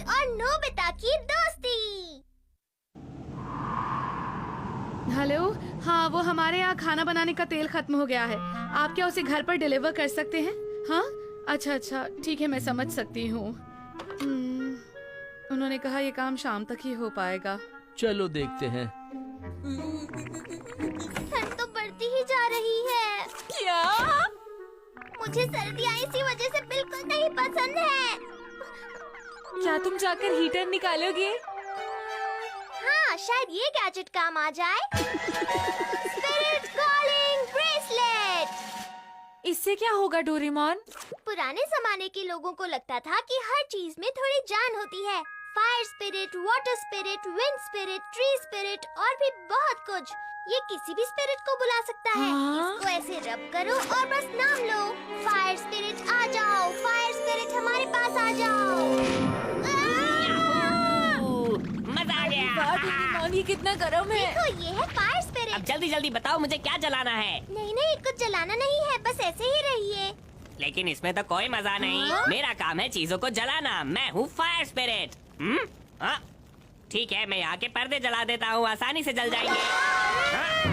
और नोबिता की दोस्ती। हेलो, हाँ वो हमारे यहाँ खाना बनाने का तेल खत्म हो गया है। आप क्या उसे घर पर डिलीवर कर सकते हैं? हाँ अच्छा अच्छा ठीक है, मैं समझ सकती हूँ। उन्होंने कहा ये काम शाम तक ही हो पाएगा। चलो देखते हैं। ठंड तो बढ़ती ही जा रही है। क्या? मुझे सर्दियाँ इसी वजह से बिल्कुल नहीं पसंद है। क्या तुम जाकर हीटर निकालोगे? हाँ, शायद ये गैजेट काम आ जाए। Spirit calling bracelet. इससे क्या होगा डोरेमोन? पुराने जमाने के लोगों को लगता था कि हर चीज में थोड़ी जान होती है। Fire spirit, water spirit, wind spirit, tree spirit और भी बहुत कुछ। ये किसी भी स्पिरिट को बुला सकता है। इसको ऐसे रब करो और बस नाम लो, फायर स्पिरिट आ जाओ, फायर स्पिरिट हमारे पास आ जाओ। मजा आ गया। वाह डोरेमोन, ये कितना गर्म है। देखो ये है फायर स्पिरिट। अब जल्दी जल्दी बताओ मुझे क्या जलाना है। नहीं कुछ जलाना नहीं है, बस ऐसे ही रहिए। लेकिन इसमें तो कोई मजा नहीं। मेरा काम है चीजों को जलाना। मैं हूँ फायर स्पिरिट। हाँ? ठीक है, मैं यहाँ के पर्दे जला देता हूँ, आसानी से जल जाएंगे। हाँ?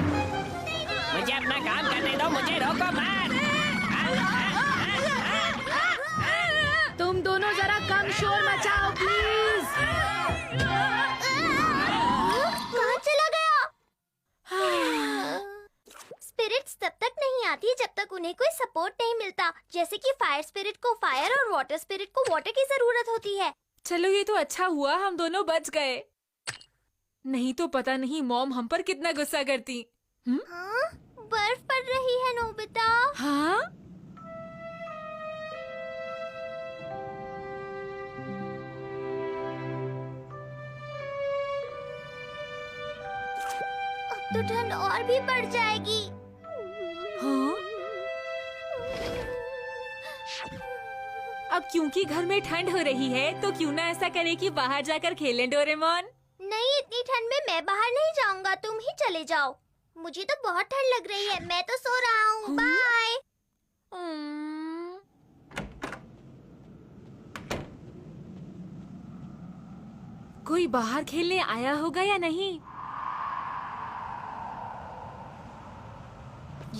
मुझे अपना काम करने दो, मुझे रोको मत। तुम दोनों जरा कम शोर मचाओ प्लीज। कहाँ चला गया? स्पिरिट्स तब तक नहीं आती जब तक उन्हें कोई सपोर्ट नहीं मिलता। जैसे कि फायर स्पिरिट को फायर और वाटर स्पिरिट को वाटर की जरूरत होती है। चलो ये तो अच्छा हुआ हम दोनों बच गए। नहीं तो पता नहीं मॉम हम पर कितना गुस्सा करती। हाँ? बर्फ पड़ रही है नोबिता। हाँ? अब तो ठंड और भी बढ़ जाएगी। हाँ? अब क्योंकि घर में ठंड हो रही है तो क्यों ना ऐसा करे कि बाहर जाकर खेलें डोरेमोन। नहीं, इतनी ठंड में मैं बाहर नहीं जाऊंगा, तुम ही चले जाओ। मुझे तो बहुत ठंड लग रही है, मैं तो सो रहा हूँ। बाय। कोई बाहर खेलने आया होगा या नहीं?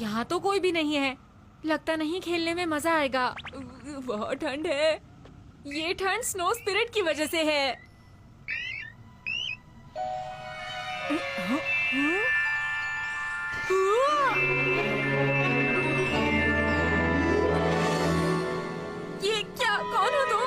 यहाँ तो कोई भी नहीं है। लगता नहीं खेलने में मजा आएगा। बहुत ठंड है। ये ठंड स्नो स्पिरिट की वजह से है। ये क्या? कौन हो तुम?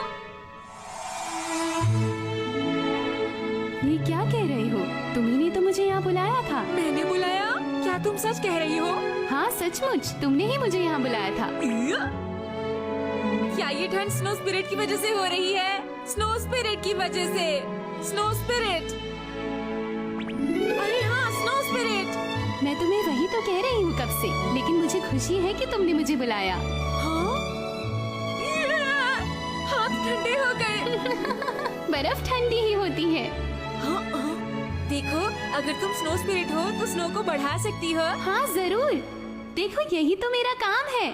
ये क्या कह रहे हो? तुम्ही ने तो मुझे यहाँ बुलाया था। मैंने बुलाया? क्या तुम सच कह रही हो? हाँ सचमुच, तुमने ही मुझे यहाँ बुलाया था। क्या ये ठंड स्नो स्पिरिट की वजह से हो रही है? स्नो स्पिरिट की वजह से। Snow spirit. अरे हाँ, स्नो स्पिरिट। मैं तुम्हें वही तो कह रही हूँ कब से, लेकिन मुझे खुशी है कि तुमने मुझे बुलाया। हाँ? हाथ ठंडे हो गए। बर्फ ठंडी ही होती है। हाँ, हाँ। देखो, अगर तुम स्नो स्पिरिट हो तो स्नो को बढ़ा सकती हो। हाँ जरूर, देखो यही तो मेरा काम है।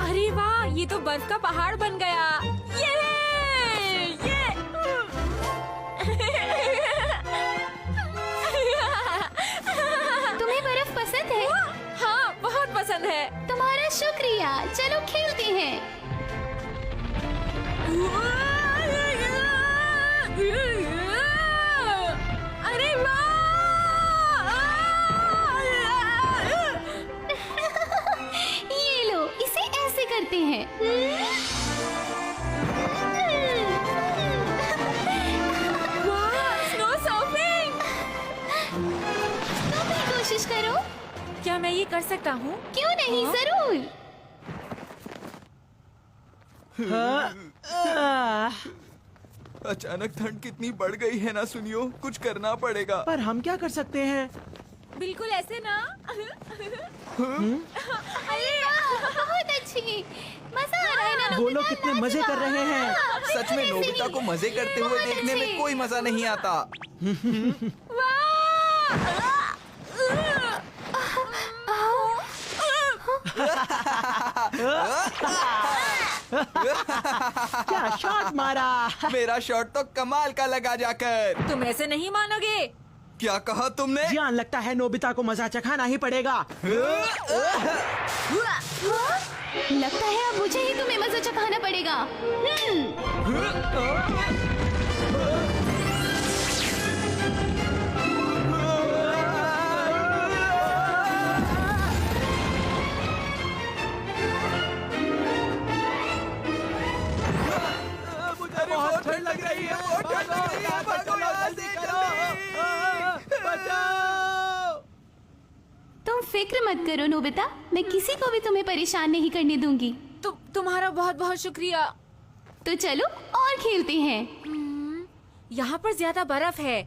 अरे वाह, ये तो बर्फ का पहाड़ बन गया। ये तुम्हें बर्फ पसंद है? हाँ, बहुत पसंद है। तुम्हारा शुक्रिया, चलो खेलते हैं। अरे वाह! ये लो, इसे ऐसे करते हैं। वाह, स्नो सर्फिंग! तुम भी कोशिश करो। क्या मैं ये कर सकता हूँ? क्यों नहीं, जरूर। अचानक ठंड कितनी बढ़ गई है ना सुनियो, कुछ करना पड़ेगा। पर हम क्या कर सकते हैं? बिल्कुल ऐसे ना। अरे वाह, बहुत अच्छा। अच्छी मजा आ रहा है ना वो लोग कितने मजे कर रहे हैं। सच में नोबिता को मजे करते हुए देखने में कोई मजा नहीं आता। क्या शॉट मारा। मेरा शॉट तो कमाल का लगा जाकर। तुम ऐसे नहीं मानोगे। क्या कहा तुमने? जान लगता है नोबिता को मजा चखाना ही पड़ेगा। लगता है अब मुझे ही तुम्हें मजा चखाना पड़ेगा। मुझे बहुत ठंड लग रही है, बहुत ठंड लग रही है। भागो यहाँ से जल्दी। बचाओ। तुम फिक्र मत करो नोबिता, मैं किसी को भी तुम्हें परेशान नहीं करने दूंगी। तुम्हारा बहुत बहुत शुक्रिया। तो चलो और खेलते हैं। यहाँ पर ज्यादा बर्फ है,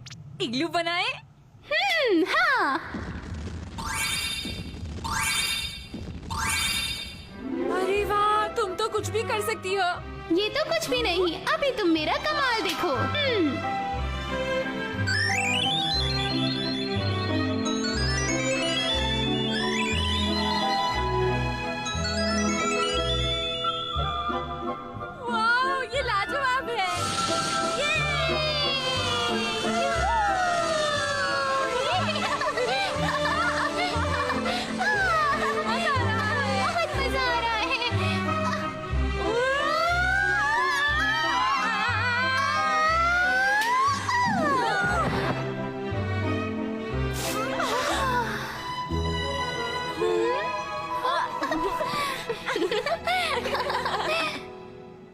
इग्लू बनाए। हाँ। अरे वाह, तुम तो कुछ भी कर सकती हो। ये तो कुछ भी नहीं, अभी तुम मेरा कमाल देखो। वाह, ये लाजवाब है। बहुत मजा आ रहा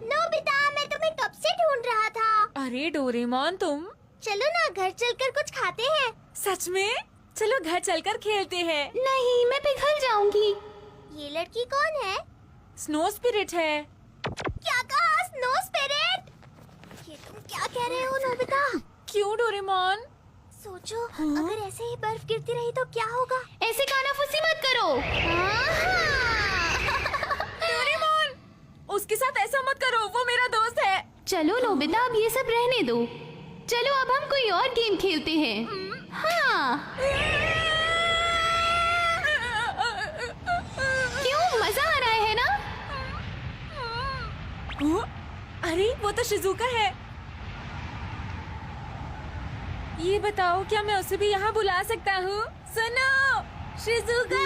नोबिता, मैं तुम्हें कब से ढूंढ रहा था। अरे डोरेमोन, तुम चलो ना घर चलकर कुछ खाते हैं। सच में? चलो घर चलकर खेलते हैं। नहीं, मैं पिघल जाऊंगी। ये लड़की कौन है? स्नो स्पिरिट है। क्या कहा? Snow spirit? ये तुम क्या कह रहे हो नोबिता? क्यों डोरेमोन? सोचो, अगर ऐसे ही बर्फ गिरती रही तो क्या होगा? ऐसे कानाफूसी मत करो। डोरेमोन, उसके साथ ऐसा मत करो, वो मेरा दोस्त है। चलो नोबिता, अब ये सब रहने दो। चलो अब हम कोई और गेम खेलते हैं। हाँ। क्यों, मजा आ रहा है ना? अरे वो तो शिजुका है। ये बताओ, क्या मैं उसे भी यहाँ बुला सकता हूँ? सुनो शिजुका।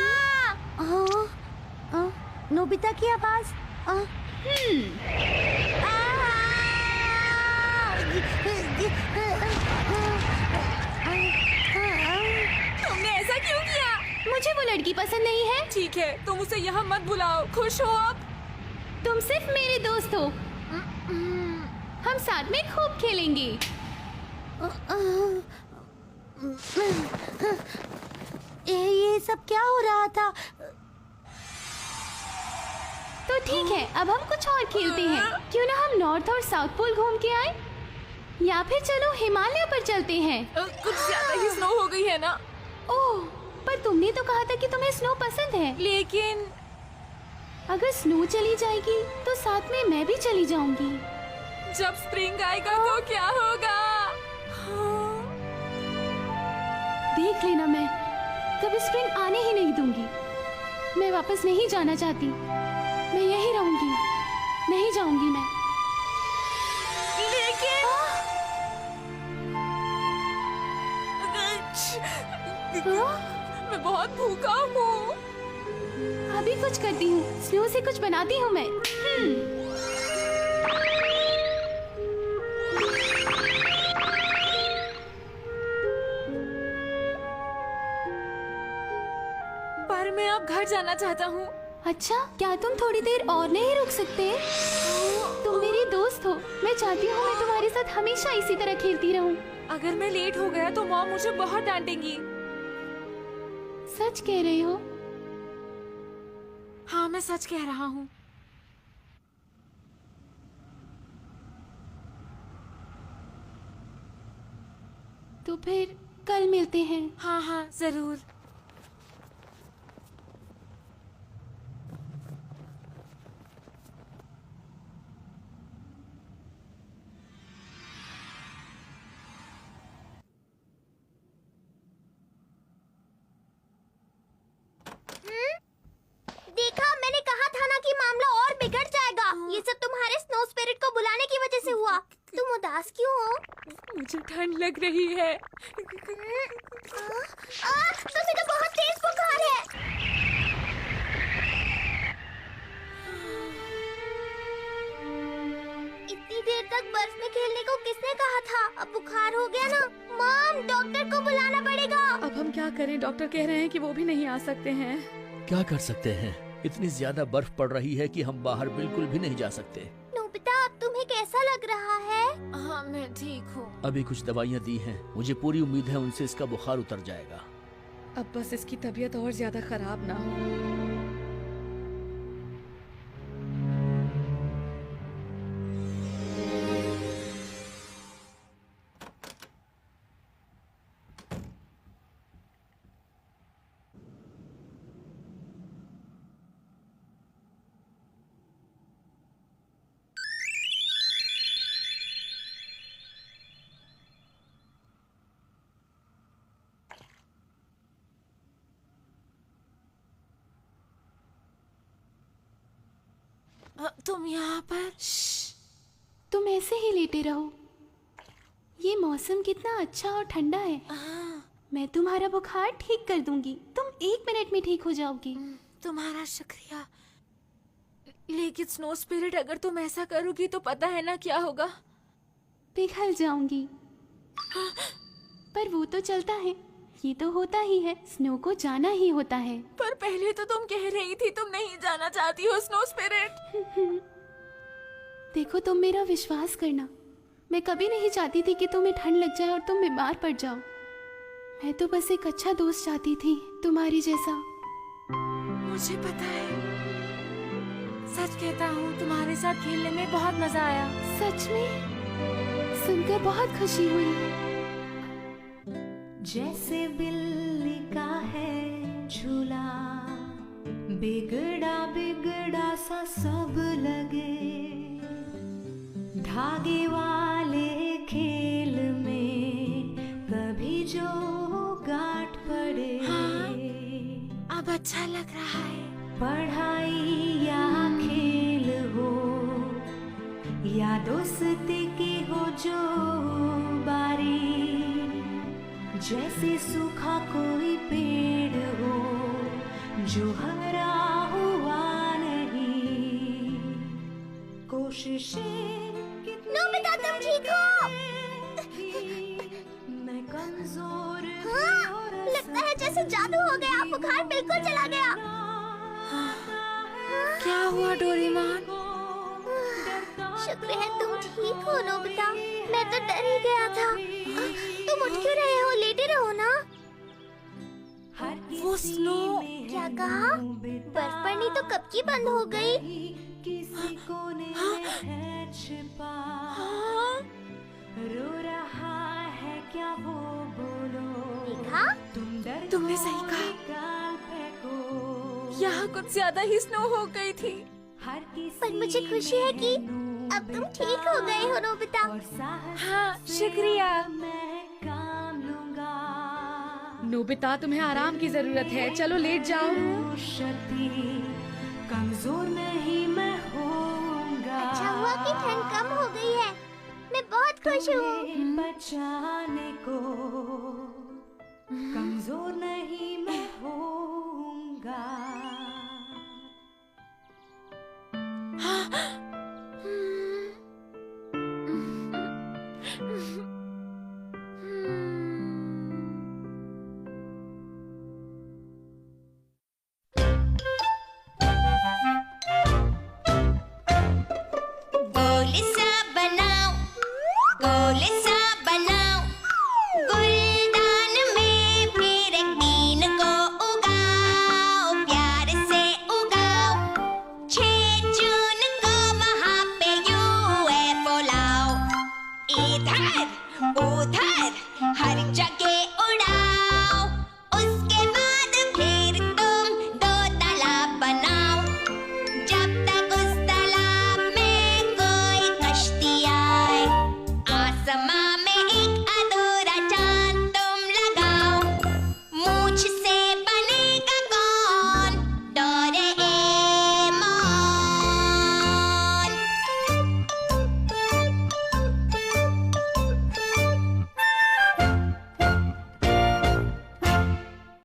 नोबिता की आवाज। तुमने ऐसा क्यों किया? मुझे वो लड़की पसंद नहीं है। ठीक है, तुम उसे यहाँ मत बुलाओ। खुश हो अब? तुम सिर्फ मेरे दोस्त हो। हम साथ में खूब खेलेंगे। ये सब क्या हो रहा था? तो ठीक है, अब हम कुछ और खेलते हैं। क्यों ना हम नॉर्थ और साउथ पोल घूम के आए? या फिर चलो हिमालय पर चलते हैं। कुछ ज्यादा ही स्नो हो गई है ना? ओह, पर तुमने तो कहा था कि तुम्हें स्नो पसंद है। लेकिन अगर स्नो चली जाएगी तो साथ में मैं भी चली जाऊंगी। जब स्प्रिंग आएगा तो क्या होगा? देख लेना, मैं कभी स्प्रिंग आने ही नहीं दूंगी। मैं वापस नहीं जाना चाहती, मैं यहीं रहूंगी, नहीं जाऊंगी मैं। मैं बहुत भूखा हूँ। अभी कुछ करती हूँ, स्नो से कुछ बनाती हूँ मैं। पर मैं अब घर जाना चाहता हूँ। अच्छा, क्या तुम थोड़ी देर और नहीं रुक सकते? तुम मेरी दोस्त हो, मैं चाहती हूँ मैं तुम्हारे साथ हमेशा इसी तरह खेलती रहूं। अगर मैं लेट हो गया तो मॉम मुझे बहुत डांटेंगी। सच कह रही हो? हाँ, मैं सच कह रहा हूँ। तो फिर कल मिलते हैं। हाँ हाँ, जरूर। सब तुम्हारे स्नो स्पिरिट को बुलाने की वजह से हुआ। तुम उदास क्यों हो? मुझे ठंड लग रही है। तुम्हें तो बहुत तेज बुखार है। इतनी देर तक बर्फ में खेलने को किसने कहा था? अब बुखार हो गया ना। मॉम, डॉक्टर को बुलाना पड़ेगा। अब हम क्या करें? डॉक्टर कह रहे हैं कि वो भी नहीं आ सकते हैं। क्या कर सकते हैं? इतनी ज्यादा बर्फ पड़ रही है कि हम बाहर बिल्कुल भी नहीं जा सकते। नोबिता, अब तुम्हें कैसा लग रहा है? हाँ, मैं ठीक हूँ। अभी कुछ दवाइयाँ दी हैं, मुझे पूरी उम्मीद है उनसे इसका बुखार उतर जाएगा। अब बस इसकी तबीयत और ज्यादा खराब ना हो। तुम यहाँ पर? तुम ऐसे ही लेटे रहो। ये मौसम कितना अच्छा और ठंडा है। मैं तुम्हारा बुखार ठीक कर दूंगी। तुम 1 मिनट में ठीक हो जाओगी। तुम्हारा शुक्रिया। लेकिन स्नो स्पिरिट, अगर तुम ऐसा करोगी तो पता है ना क्या होगा? पिघल जाऊंगी। पर वो तो चलता है, ये तो होता ही है। स्नो को जाना ही होता है। पर पहले तो तुम कह रही थी तुम नहीं जाना चाहती हो स्नो स्पिरिट। देखो, तुम मेरा विश्वास करना। मैं कभी नहीं चाहती थी कि तुम्हें ठंड लग जाए और तुम बीमार पड़ जाओ। मैं तो बस एक अच्छा दोस्त चाहती थी, तुम्हारी जैसा। मुझे पता है। सच कहता हूँ, तुम्हारे साथ खेलने में बहुत मजा आया। सच में? सुनकर बहुत खुशी हुई। जैसे बिल्ली का है झूला, बिगड़ा बिगड़ा सा सब लगे। धागे वाले खेल में कभी जो गांठ पड़े। अब अच्छा लग रहा है। पढ़ाई या खेल हो या दोस्ती की हो जो बारी, जैसे सूखा कोई पेड़ हो जो हरा हुआ नहीं। कोशिशें नोबिता, तुम ठीक हो? मैं कमजोर हाँ, लगता है जैसे जादू हो गया। बुखार बिल्कुल चला गया। क्या हुआ डोरेमोन? शुक्र है तुम ठीक हो नोबिता। मैं तो डर ही गया था। तुम उठ क्यों रहे हो? लेटे रहो ना। वो स्नो। क्या कहा? बर्फ पड़नी तो कब की बंद हो गई। किसी कोने में है छिपा, रो रहा है क्या वो, बोलो। देखा? तुमने सही कहा। यहाँ कुछ ज्यादा ही स्नो हो गई थी। पर मुझे खुशी है कि अब तुम ठीक हो गए हो नोबिता। हाँ, शुक्रिया। नोबिता, तुम्हें आराम की जरूरत है। चलो लेट जाओ। कमजोर नहीं मैं होऊंगा। अच्छा हुआ कि ठंड कम हो गई है। मैं बहुत खुश हूँ। बचाने को कमजोर नहीं मैं होऊंगा।